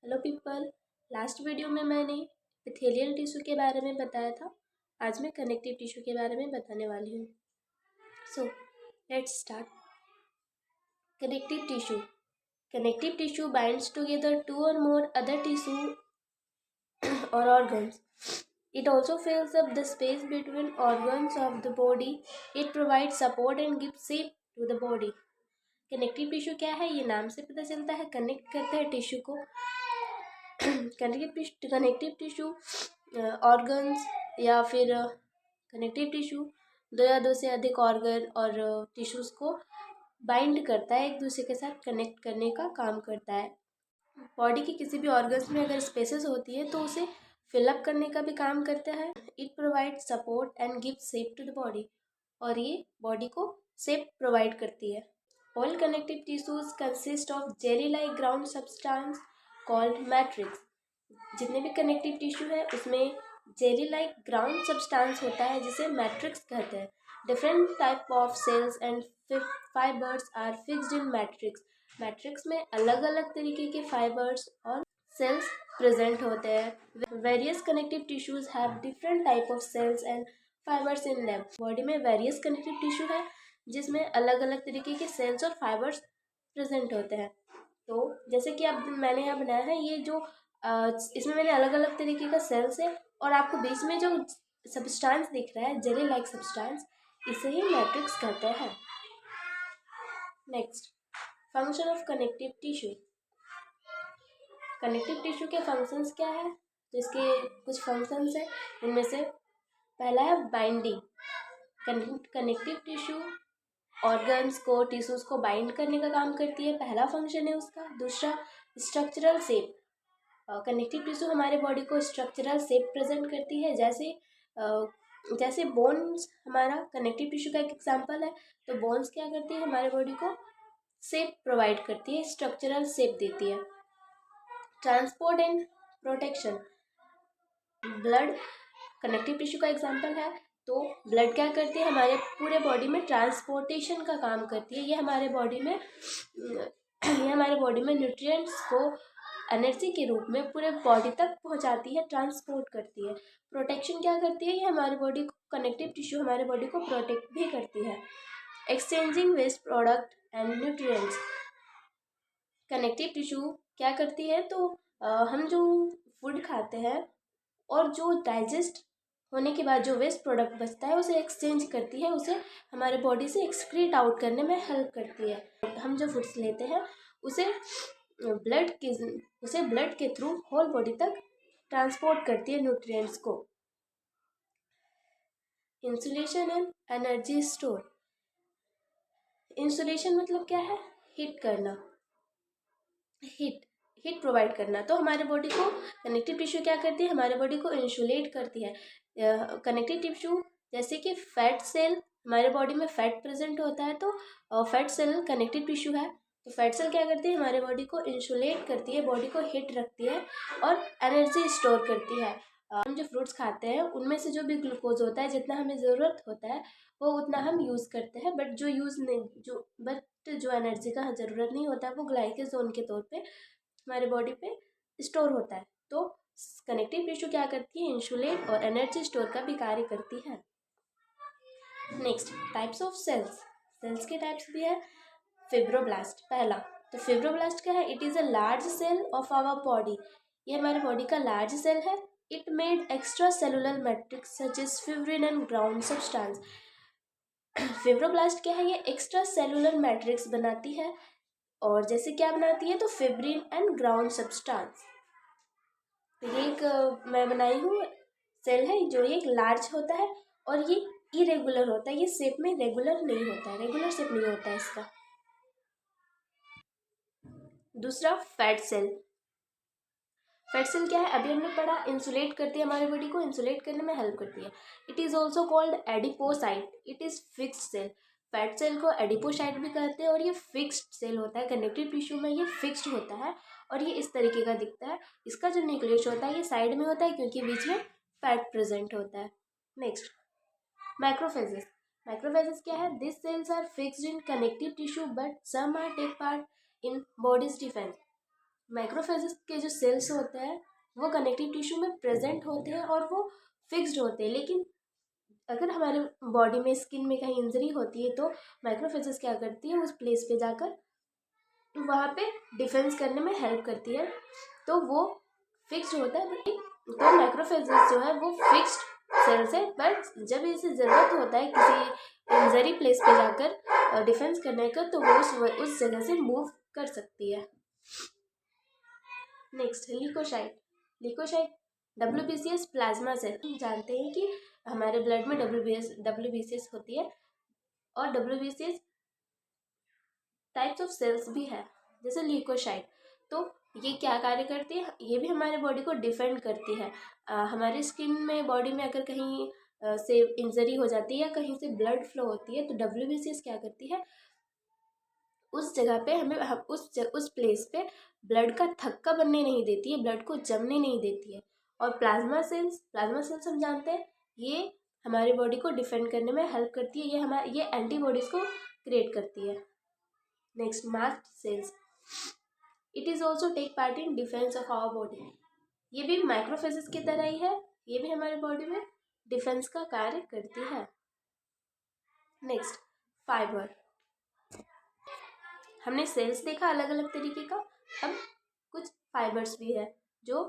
Hello people. Last video में मैंने epithelial tissue के बारे में बताया था। आज मैं कनेक्टिव टिश्यू के बारे में बताने वाली हूँ। So let's start. Connective tissue binds together two और more other tissue or organs. It also fills up the space between organs of the body. It provides support and gives shape to the body. Connective tissue क्या है, ये नाम से पता चलता है। Connect करते हैं टिश्यू को। कनेक्टिव टिश्यू ऑर्गन्स या फिर कनेक्टिव टिश्यू दो या दो से अधिक ऑर्गन और टिश्यूज़ को बाइंड करता है, एक दूसरे के साथ कनेक्ट करने का काम करता है। बॉडी की किसी भी ऑर्गन्स में अगर स्पेसेस होती है तो उसे फिलअप करने का भी काम करता है। It provide support and give shape to the body, और ये बॉडी को शेप प्रोवाइड करती है। All connective tissues consist of jelly like ground substance called matrix. जितने भी कनेक्टिव टिश्यू है उसमें जेली लाइक ग्राउंड सब्सटेंस होता है जिसे मैट्रिक्स कहते हैं। Different type of cells and fibres are fixed in matrix. Matrix में अलग अलग तरीके के फाइबर्स और सेल्स प्रेजेंट होते हैं। Various connective tissues have different type of cells and fibres in them. Body में वेरियस कनेक्टिव टिश्यू है जिसमें अलग अलग तरीके के सेल्स और फाइबर्स प्रेजेंट होते हैं। तो जैसे कि अब मैंने यहाँ बनाया है, ये जो इसमें मैंने अलग अलग तरीके का सेल्स है और आपको बीच में जो सब्सटेंस दिख रहा है जेली लाइक सब्सटेंस, इसे ही मैट्रिक्स कहते हैं। Next, function of connective tissue. Connective tissue के फंक्शंस क्या है, तो इसके कुछ फंक्शंस है। इनमें से पहला है बाइंडिंग। कनेक्टिव टिश्यू ऑर्गन्स को, टिश्यूज को बाइंड करने का काम करती है, पहला फंक्शन है उसका। दूसरा, स्ट्रक्चरल शेप। कनेक्टिव टिश्यू हमारे बॉडी को स्ट्रक्चरल शेप प्रेजेंट करती है। जैसे बोन्स हमारा कनेक्टिव टिश्यू का एक एग्जांपल है। तो बोन्स क्या करती है, हमारे बॉडी को शेप प्रोवाइड करती है, स्ट्रक्चरल शेप देती है। Transport and protection. Blood connective tissue का एग्जांपल है। तो ब्लड क्या करती है, हमारे पूरे बॉडी में ट्रांसपोर्टेशन का काम करती है। ये हमारे बॉडी में न्यूट्रिएंट्स को एनर्जी के रूप में पूरे बॉडी तक पहुंचाती है, ट्रांसपोर्ट करती है। प्रोटेक्शन क्या करती है, ये हमारे बॉडी को, कनेक्टिव टिश्यू हमारे बॉडी को प्रोटेक्ट भी करती है। Exchanging waste product and nutrients. Connective tissue क्या करती है, तो हम जो फूड खाते हैं और जो डाइजेस्ट होने के बाद जो वेस्ट प्रोडक्ट बचता है उसे एक्सचेंज करती है, उसे हमारे बॉडी से एक्सक्रीट आउट करने में हेल्प करती है। हम जो फूड्स लेते हैं उसे ब्लड के थ्रू होल बॉडी तक ट्रांसपोर्ट करती है न्यूट्रिएंट्स को। Insulation and energy store. Insulation मतलब क्या है, हीट करना, हीट प्रोवाइड करना। तो हमारे बॉडी को कनेक्टिव टिश्यू क्या करती है, हमारे बॉडी को इंसुलेट करती है। कनेक्टिव टिश्यू जैसे कि फैट सेल, हमारे बॉडी में फैट प्रेजेंट होता है, तो फैट सेल कनेक्टिव टिश्यू है। तो फैट सेल क्या करती है, हमारे बॉडी को इंसुलेट करती है, बॉडी को हीट रखती है और एनर्जी स्टोर करती है। हम जो फ्रूट्स खाते हैं उनमें से जो भी ग्लूकोज होता है, जितना हमें ज़रूरत होता है वो उतना हम यूज़ करते हैं, बट जो एनर्जी का ज़रूरत नहीं होता है वो ग्लाइकोजन के तौर पे हमारे बॉडी पे स्टोर होता है। तो कनेक्टिव टिश्यू क्या करती है, इंसुलेट और एनर्जी स्टोर का भी कार्य करती है। Next, types of cells. Cells के टाइप्स भी है। फिब्रोब्लास्ट पहला, तो फिब्रोब्लास्ट क्या है, it is a large cell of our body. ये हमारे बॉडी का लार्ज सेल है। It made extra cellular matrix such as fibrin and ground substance. Fibroblast क्या है, ये एक्स्ट्रा सेलुलर मैट्रिक्स बनाती है, और जैसे क्या बनाती है, तो फिब्रिन एंड ग्राउंड सब्सटेंस। तो ये एक मैं बनाई हूँ सेल है, जो ये लार्ज होता है और ये इरेगुलर होता है, ये शेप में रेगुलर नहीं होता है, रेगुलर शेप नहीं होता है इसका। दूसरा, फैट सेल। फैट सेल क्या है, अभी हमने पढ़ा, इंसुलेट करती है, हमारी बॉडी को इंसुलेट करने में हेल्प करती है। It is also called adipocyte. It is fixed cell. Fat cell को एडिपोसाइट भी कहते हैं, और ये फिक्स्ड सेल होता है। कनेक्टिव टिश्यू में ये फिक्स्ड होता है और ये इस तरीके का दिखता है। इसका जो न्यूक्लियस होता है ये साइड में होता है, क्योंकि बीच में फैट प्रेजेंट होता है। Next, macrophages. मैक्रोफेजेस क्या है, this cells are fixed in connective tissue but some are take part in body's defence. Microphages के जो सेल्स होते हैं वो कनेक्टिव टिश्यू में प्रेजेंट होते हैं और वो फिक्स्ड होते हैं, लेकिन अगर हमारे बॉडी में स्किन में कहीं इंजरी होती है तो माइक्रोफेजेस क्या करती है, उस प्लेस पे जाकर वहाँ पे डिफेंस करने में हेल्प करती है। तो वो फिक्स्ड होता है, बट तो माइक्रोफेजेस जो है वो फिक्स्ड सेल्स है, बट जब इसे ज़रूरत होता है किसी इंजरी प्लेस पे जाकर डिफेंस करने का तो वो उस जगह से मूव कर सकती है। Next leukocyte. Leukocyte WBCS plasma cell. हम जानते हैं कि हमारे ब्लड में WBCS होती है और WBCS टाइप्स ऑफ सेल्स भी है जैसे ल्यूकोसाइट। तो ये क्या कार्य करती है, ये भी हमारे बॉडी को डिफेंड करती है। हमारी स्किन में बॉडी में अगर कहीं से इंजरी हो जाती है या कहीं से ब्लड फ्लो होती है तो WBCS क्या करती है, उस जगह पे हमें उस प्लेस पे ब्लड का थक्का बनने नहीं देती है, ब्लड को जमने नहीं देती है। और प्लाज्मा सेल्स हम जानते हैं ये हमारी बॉडी को डिफेंड करने में हेल्प करती है, ये एंटीबॉडीज को क्रिएट करती है। Next mast cells. It is also take part in defence of our body. ये भी माइक्रोफेजेस की तरह ही है, ये भी हमारी बॉडी में डिफेंस का कार्य करती है। Next fibre. हमने सेल्स देखा अलग अलग तरीके का, अब कुछ फाइबर्स भी है जो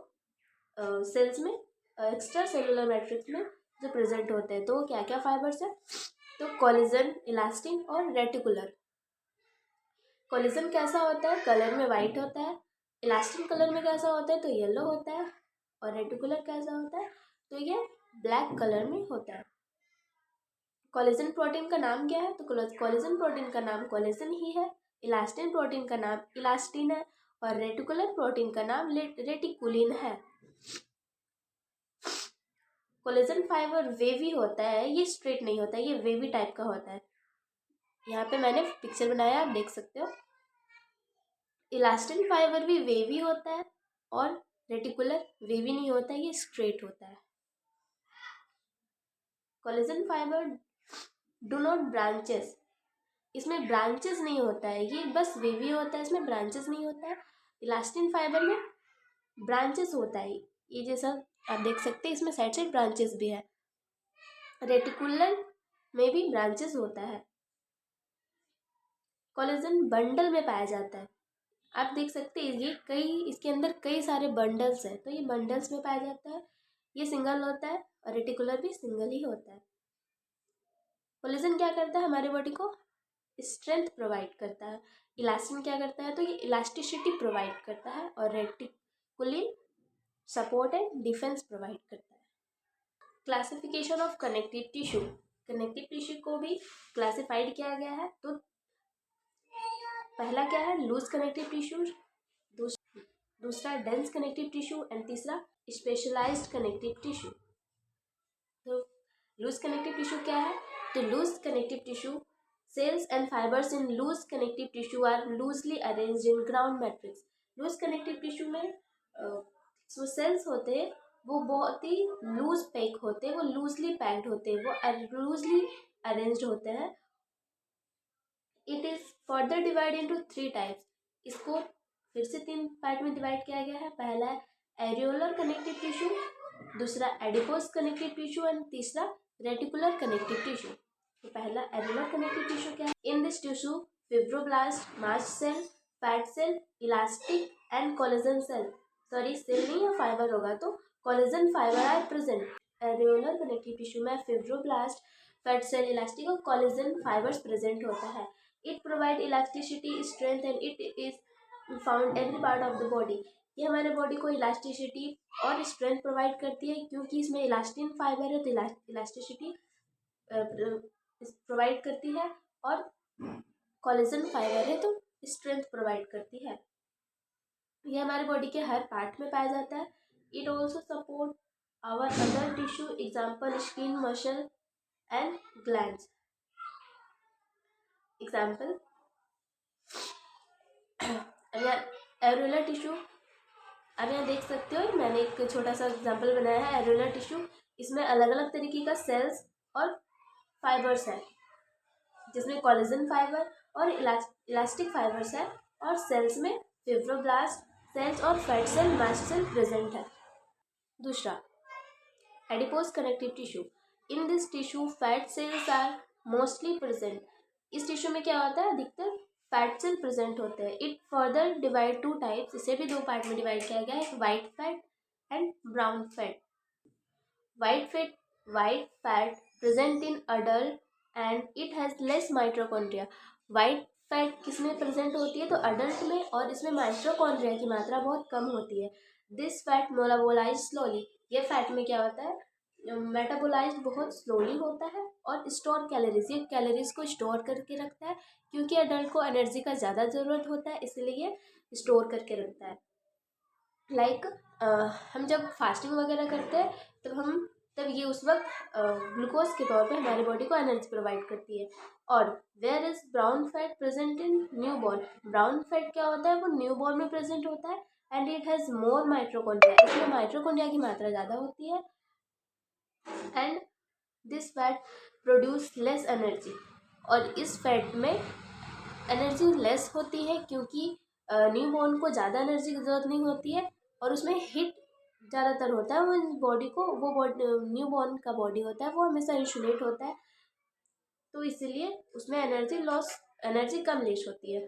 सेल्स में एक्स्ट्रा सेलुलर मैट्रिक्स में जो प्रेजेंट होते हैं। तो क्या क्या फाइबर्स है, तो कोलेजन, इलास्टिन और रेटिकुलर। कोलेजन कैसा होता है, कलर में वाइट होता है। इलास्टिन कलर में कैसा होता है, तो येलो होता है। और रेटिकुलर कैसा होता है, तो ये ब्लैक कलर में होता है। कोलेजन प्रोटीन का नाम क्या है, तो कोलेजन प्रोटीन का नाम कोलेजन ही है। इलास्टिन प्रोटीन का नाम इलास्टिन है और रेटिकुलर प्रोटीन का नाम रेटिकुलिन है। कोलेजन फाइबर वेवी होता है, ये स्ट्रेट नहीं होता है, ये वेवी टाइप का होता है। यहाँ पे मैंने पिक्चर बनाया, आप देख सकते हो। इलास्टिन फाइबर भी वेवी होता है और रेटिकुलर वेवी नहीं होता है, ये स्ट्रेट होता है। Collagen fibre do not branches, इसमें ब्रांचेस नहीं होता है, ये बस वेवी होता है, इसमें ब्रांचेस नहीं होता है। इलास्टिन फाइबर में ब्रांचेस होता है, ये जैसा आप देख सकते हैं इसमें साइड साइड ब्रांचेस भी है। रेटिकुलर में भी ब्रांचेस होता है। कोलेजन बंडल में पाया जाता है, आप देख सकते हैं ये इसके अंदर कई सारे बंडल्स हैं, तो ये बंडल्स में पाया जाता है। ये सिंगल होता है और रेटिकुलर भी सिंगल ही होता है। कोलेजन क्या करता है, हमारे बॉडी को स्ट्रेंथ प्रोवाइड करता है। इलास्टिन क्या करता है, तो ये इलास्टिसिटी प्रोवाइड करता है और reticulin support and defence provide करता है। Classification of connective tissue. Connective tissue को भी क्लासिफाइड किया गया है, तो पहला क्या है, लूज कनेक्टिव टिश्यू, दूसरा डेंस कनेक्टिव टिश्यू एंड तीसरा स्पेशलाइज्ड कनेक्टिव टिश्यू। तो लूज कनेक्टिव टिश्यू क्या है, तो loose connective tissue cells and fibres in loose connective tissue are loosely arranged in ground matrix. Loose connective tissue में जो sales होते हैं वो बहुत ही लूज पैक होते हैं, वो लूजली पैक्ड होते हैं, वो लूजली अरेंज्ड होते हैं। It is further divide into 3 types. इसको फिर से 3 पार्ट में डिवाइड किया गया है। पहला है एरियोलर कनेक्टिव टिश्यू, दूसरा एडिपोज कनेक्टिव टिश्यू एंड तीसरा रेटिकुलर कनेक्टिव टिश्यू। तो पहला एरियोलर कनेक्टिव टिश्यू क्या है, in this tissue fibroblast, mast cell, fat cell, elastic and collagen cell, sorry cell नहीं या फाइबर होगा तो collagen fibre are present. Areolar connective tissue में फिब्रोब्लास्ट, फैट सेल, इलास्टिक और कोलेजन फाइबर्स प्रेजेंट होता है। It provide elasticity, strength and it is found every part of the body. ये हमारे बॉडी को इलास्टिसिटी और स्ट्रेंथ प्रोवाइड करती है, क्योंकि इसमें इलास्टिन फाइबर है तो इलास्टिसिटी प्रोवाइड करती है और कोलेजन फाइबर है तो स्ट्रेंथ प्रोवाइड करती है। ये हमारे बॉडी के हर पार्ट में पाया जाता है। It also support our other tissue, example skin, muscle and glands. Example areolar tissue, अब यहाँ देख सकते हो मैंने एक छोटा सा एग्जाम्पल बनाया है एरियोलर टिश्यू। इसमें अलग अलग तरीके का सेल्स और फाइबर्स है, जिसमें कोलेजन फाइबर और इलास्टिक फाइबर्स है, और सेल्स में फिब्रोब्लास्ट, सेल्स और fat cell, mast cell present है। दूसरा, adipose connective tissue. In this tissue fat cells are mostly present. इस टिश्यू में क्या होता है, अधिकतर फैट सेल प्रेजेंट होते हैं। It further divide two types, इसे भी दो पार्ट में डिवाइड किया गया है, white fat and brown fat. White fat present in adult and it has less mitochondria. White fat किसमें प्रेजेंट होती है, तो अडल्ट में, और इसमें माइटोकॉन्ड्रिया की मात्रा बहुत कम होती है। This fat metabolise slowly. ये फैट में क्या होता है, मेटाबोलाइज बहुत स्लोली होता है और स्टोर कैलोरीज, ये कैलोरीज को स्टोर करके रखता है, क्योंकि अडल्ट को एनर्जी का ज़्यादा ज़रूरत होता है, इसलिए स्टोर करके रखता है। लाइक हम जब फास्टिंग वगैरह करते हैं तब ये उस वक्त ग्लूकोज के तौर पे हमारे बॉडी को एनर्जी प्रोवाइड करती है। और where is brown fat present in newborn. Brown fat क्या होता है, वो न्यूबॉर्न में प्रेजेंट होता है and it has more mitochondria, इसमें माइट्रोकॉन्ड्रिया की मात्रा ज़्यादा होती है and this fat produce less energy. और इस फैट में एनर्जी लेस होती है क्योंकि न्यूबॉर्न को ज़्यादा एनर्जी की ज़रूरत नहीं होती है और उसमें हीट ज़्यादातर होता है। वो बॉडी को, वो बॉडी न्यूबॉर्न का बॉडी होता है, वो हमेशा इंसुलेट होता है, तो इसीलिए उसमें एनर्जी कम लेस होती है।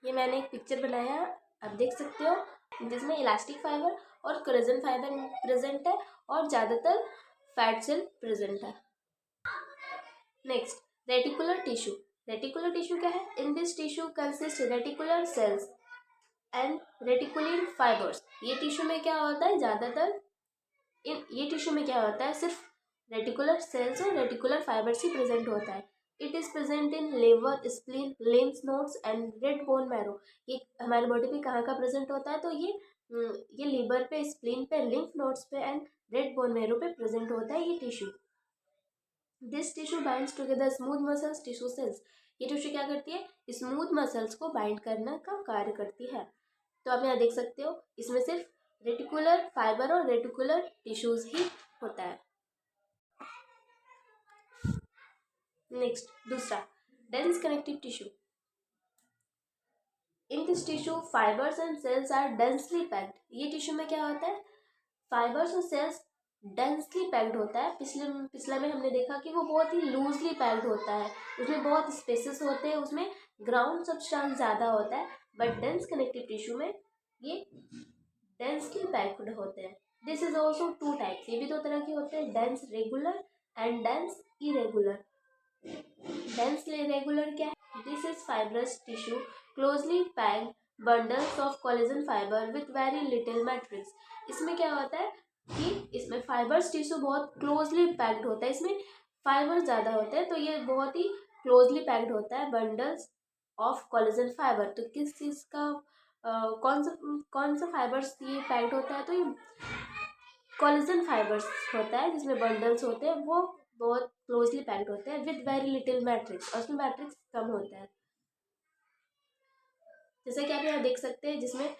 ये मैंने एक पिक्चर बनाया है, आप देख सकते हो, जिसमें इलास्टिक फाइबर और कोलेजन फाइबर प्रेजेंट है और ज़्यादातर फैट सेल प्रेजेंट है। Next, reticular tissue. Reticular tissue क्या है, in this tissue consist reticular cells and reticulin fibres. ये टिश्यू में क्या होता है, ज़्यादातर ये टिश्यू में क्या होता है, सिर्फ रेटिकुलर सेल्स और रेटिकुलर फाइबर्स ही प्रेजेंट होता है। It is present in liver, spleen, lymph nodes and red bone marrow. ये हमारे बॉडी में कहाँ का प्रेजेंट होता है, तो ये लिवर पे, स्प्लीन पे, लिम्फ नोड्स पे एंड रेड बोन मैरो पे प्रेजेंट होता है ये tissue. This tissue binds together smooth muscles tissue cells. ये टिश्यू क्या करती है, स्मूथ मसल्स को बाइंड करने का कार्य करती है। तो आप यहाँ देख सकते हो, इसमें सिर्फ रेटिकुलर फाइबर और रेटिकुलर टिश्यूज ही होता है। नेक्स्ट, दूसरा, dense connective tissue. In this tissue fibres and cells are densely packed. ये टिश्यू में क्या होता है, फाइबर्स और सेल्स डेंसली पैक्ड होता है। पिछले में हमने देखा कि वो बहुत ही लूजली पैक्ड होता है, उसमें बहुत स्पेसेस होते हैं, उसमें ग्राउंड सब्सटेंस ज़्यादा होता है। बट डेंस कनेक्टिव टिश्यू में ये डेंसली पैक्ड होते हैं। This is also two types, ये भी दो तरह के होते हैं, dense regular and dense irregular. Dense regular क्या है, this is fibrous tissue closely packed bundles of collagen fibre with very little matrix. इसमें क्या होता है कि इसमें फाइबर्स टिश्यू बहुत क्लोजली पैक्ड होता है, इसमें फाइबर ज़्यादा होते हैं, तो ये बहुत ही क्लोजली पैक्ड होता है, बंडल्स ऑफ कोलेजन फाइबर। तो किस चीज़ का कौन सा फाइबर्स ये पैक्ड होता है, तो ये कोलेजन फाइबर्स होता है, जिसमें बंडल्स होते हैं, वो बहुत क्लोजली पैक्ड होते हैं विद वेरी लिटिल मैट्रिक्स, और उसमें मैट्रिक्स कम होता है। जैसे कि आप यहाँ देख सकते हैं, जिसमें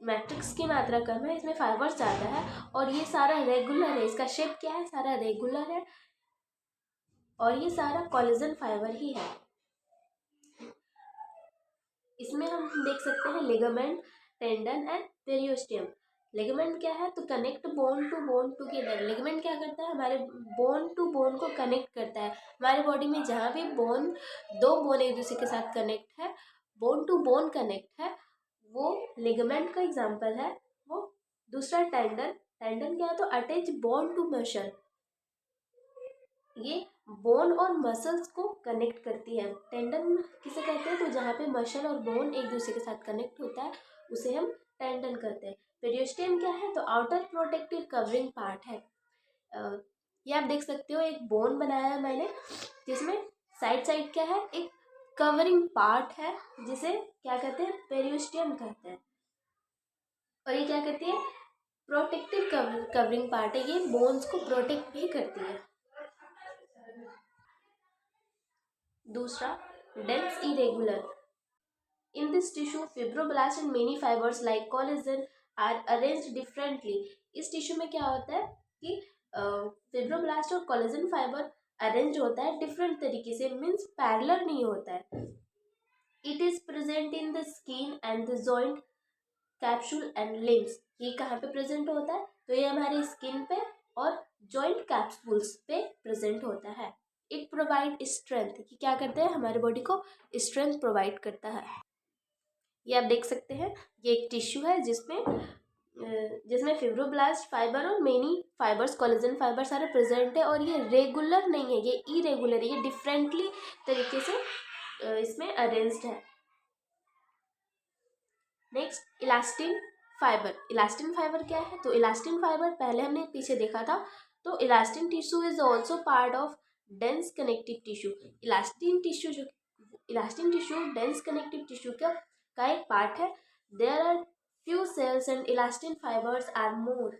मैट्रिक्स की मात्रा कम है, इसमें फाइबर्स ज़्यादा है, और ये सारा रेगुलर है, इसका शेप क्या है, सारा रेगुलर है, और ये सारा कोलेजन फाइबर ही है। इसमें हम देख सकते हैं ligament, tendon and periosteum. Ligament क्या है, तो connect bone to bone together. Ligament क्या करता है, हमारे बोन टू बोन को कनेक्ट करता है। हमारे बॉडी में जहाँ भी दो बोन एक दूसरे के साथ कनेक्ट है, बोन टू बोन कनेक्ट है, वो लिगामेंट का एग्जाम्पल है वो। दूसरा टेंडन, टेंडन क्या है, तो अटैच बोन टू मसल, ये बोन और मसल्स को कनेक्ट करती है। टेंडन किसे कहते हैं, तो जहाँ पे मसल और बोन एक दूसरे के साथ कनेक्ट होता है उसे हम टेंडन कहते हैं। पेरियोस्टियम क्या है, तो आउटर प्रोटेक्टिव कवरिंग पार्ट है। ये आप देख सकते हो, एक बोन बनाया है मैंने, जिसमें साइड साइड क्या है, एक कवरिंग पार्ट है, जिसे क्या कहते हैं, पेरियोस्टियम कहते हैं। और ये क्या कहती है, प्रोटेक्टिव कवरिंग पार्ट है, ये बोन्स को प्रोटेक्ट भी करती है। दूसरा, dense irregular. In this tissue fibroblast and many fibres like collagen are arranged differently. इस टिश्यू में क्या होता है कि फिब्रोब्लास्ट और कोलेजन फाइबर अरेंज होता है डिफरेंट तरीके से, मीन्स पैरेलल नहीं होता है। It is present in the skin and the joint capsule and limbs, ये कहाँ पे प्रेजेंट होता है? तो ये हमारे स्किन पे और जॉइंट कैप्सूल्स पे प्रेजेंट होता है। इट प्रोवाइड स्ट्रेंथ, ये क्या करता है? हमारे बॉडी को स्ट्रेंथ प्रोवाइड करता है। ये आप देख सकते हैं, ये एक टिश्यू है जिसमें फिब्रोब्लास्ट फाइबर और मेनी फाइबर्स, कोलेजन फाइबर सारे प्रेजेंट है, और ये रेगुलर नहीं है, ये इरेगुलर है, ये डिफरेंटली तरीके से इसमें अरेंज्ड है। Next, elastin fibre. Elastin fibre क्या है? तो इलास्टिन फाइबर पहले हमने पीछे देखा था, तो elastin tissue is also part of dense connective tissue. Elastin tissue dense connective tissue का एक पार्ट है। There are few cells and elastin fibres are more.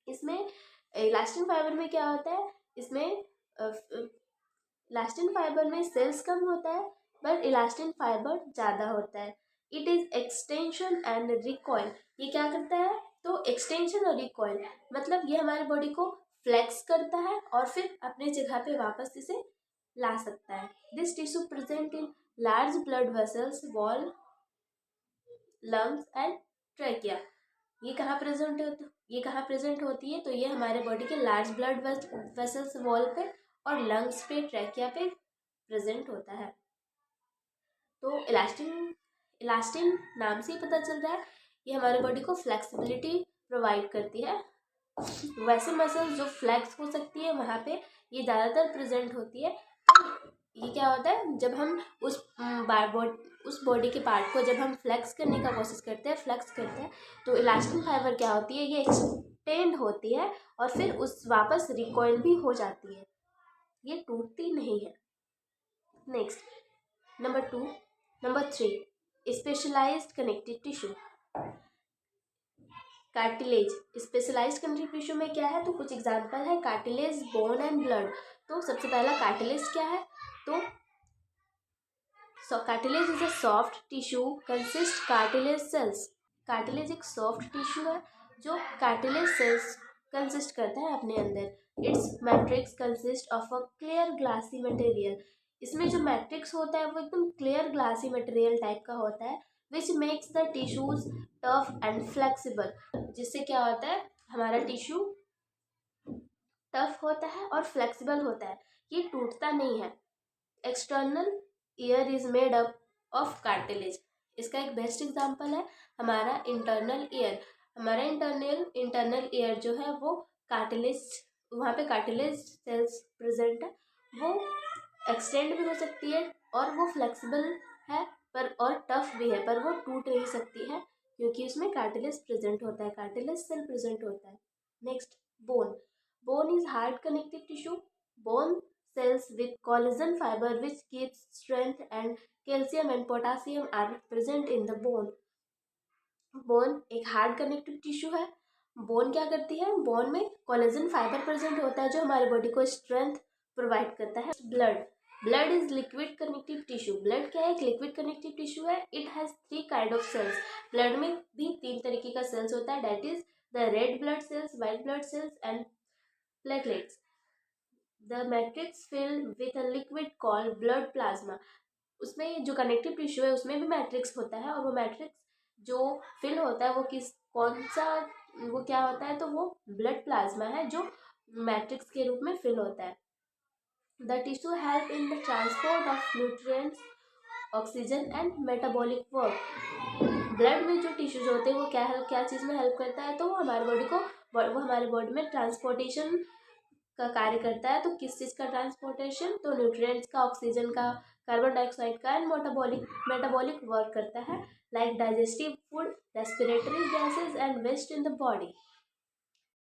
इसमें इलास्टिन फाइबर में क्या होता है? इसमें इलास्टिन फाइबर में सेल्स कम होता है, बट इलास्टिन फाइबर ज़्यादा होता है। It is extension and recoil, ये क्या करता है? तो एक्सटेंशन और रिकॉइल मतलब ये हमारे बॉडी को फ्लेक्स करता है और फिर अपने जगह पे वापस इसे ला सकता है। This tissue present in large blood vessels, wall, lungs and trachea. ये कहाँ प्रेजेंट होती है? तो ये हमारे बॉडी के लार्ज ब्लड वेसल्स, वॉल पे और लंग्स पे, ट्रैकिया पे प्रेजेंट होता है। तो इलास्टिन नाम से ही पता चल रहा है, ये हमारे बॉडी को फ्लेक्सिबिलिटी प्रोवाइड करती है। वैसे मसल्स जो फ्लेक्स हो सकती है वहाँ पे ये ज़्यादातर प्रेजेंट होती है। ये क्या होता है? जब हम उस बॉडी के पार्ट को जब हम फ्लेक्स करने का कोशिश करते हैं, तो इलास्टिन फाइबर क्या होती है? ये एक्सटेंड होती है और फिर उस वापस रिकॉइल भी हो जाती है, ये टूटती नहीं है। Next, number 3, specialised connective tissue. Cartilage. Specialised connective tissue में क्या है? तो कुछ एग्जांपल है, कार्टिलेज, बोन एंड ब्लड। तो सबसे पहला कार्टिलेज क्या है? तो cartilage is a soft tissue consist cartilage cells. Cartilage एक सॉफ्ट टिश्यू है जो कार्टिलेज सेल्स कंसिस्ट करता है अपने अंदर। It's matrix consist of a clear glassy material. इसमें जो मैट्रिक्स होता है वो एकदम क्लियर ग्लासी मटेरियल टाइप का होता है, which makes the tissues tough and flexible. जिससे क्या होता है? हमारा टिश्यू टफ होता है और फ्लेक्सिबल होता है, ये टूटता नहीं है। External ear is made up of cartilage. इसका एक बेस्ट एग्जांपल है हमारा इंटरनल ईयर। हमारा इंटरनल ईयर जो है वो कार्टिलेज, वहाँ पे कार्टिलेज सेल्स प्रेजेंट है, वो एक्सटेंड भी हो सकती है और वो फ्लेक्सिबल है पर और टफ भी है, पर वो टूट नहीं सकती है क्योंकि उसमें कार्टिलेज प्रेजेंट होता है, कार्टिलेज सेल प्रेजेंट होता है। Next, bone. Bone is hard connective tissue. Bone cells with collagen fiber which gives strength and calcium and potassium are present in the bone. Bone एक हार्ड कनेक्टिव टिश्यू है। Bone क्या करती है? Bone में collagen fibre present होता है जो हमारे बॉडी को स्ट्रेंथ प्रोवाइड करता है। Blood is liquid connective tissue. Blood क्या है? एक लिक्विड कनेक्टिव टिश्यू है। It has 3 kind of cells. Blood में भी 3 तरीके का सेल्स होता है, that is the red blood cells, white blood cells and platelets. The matrix filled with a liquid called blood plasma. उसमें जो कनेक्टिव टिश्यू है उसमें भी मैट्रिक्स होता है, और वो मैट्रिक्स जो फिल होता है वो वो क्या होता है? तो वो ब्लड प्लाज्मा है जो मैट्रिक्स के रूप में फिल होता है। The tissue help in the transport of nutrients, oxygen and metabolic work. Blood में जो टिश्यूज होते हैं वो क्या चीज़ में हेल्प करता है? तो वो हमारे बॉडी में ट्रांसपोर्टेशन का कार्य करता है। तो किस चीज़ का ट्रांसपोर्टेशन? तो न्यूट्रिएंट्स का, ऑक्सीजन का, कार्बन डाइऑक्साइड का एंड मेटाबॉलिक वर्क करता है, like digestive food, respiratory gases and waste in the body.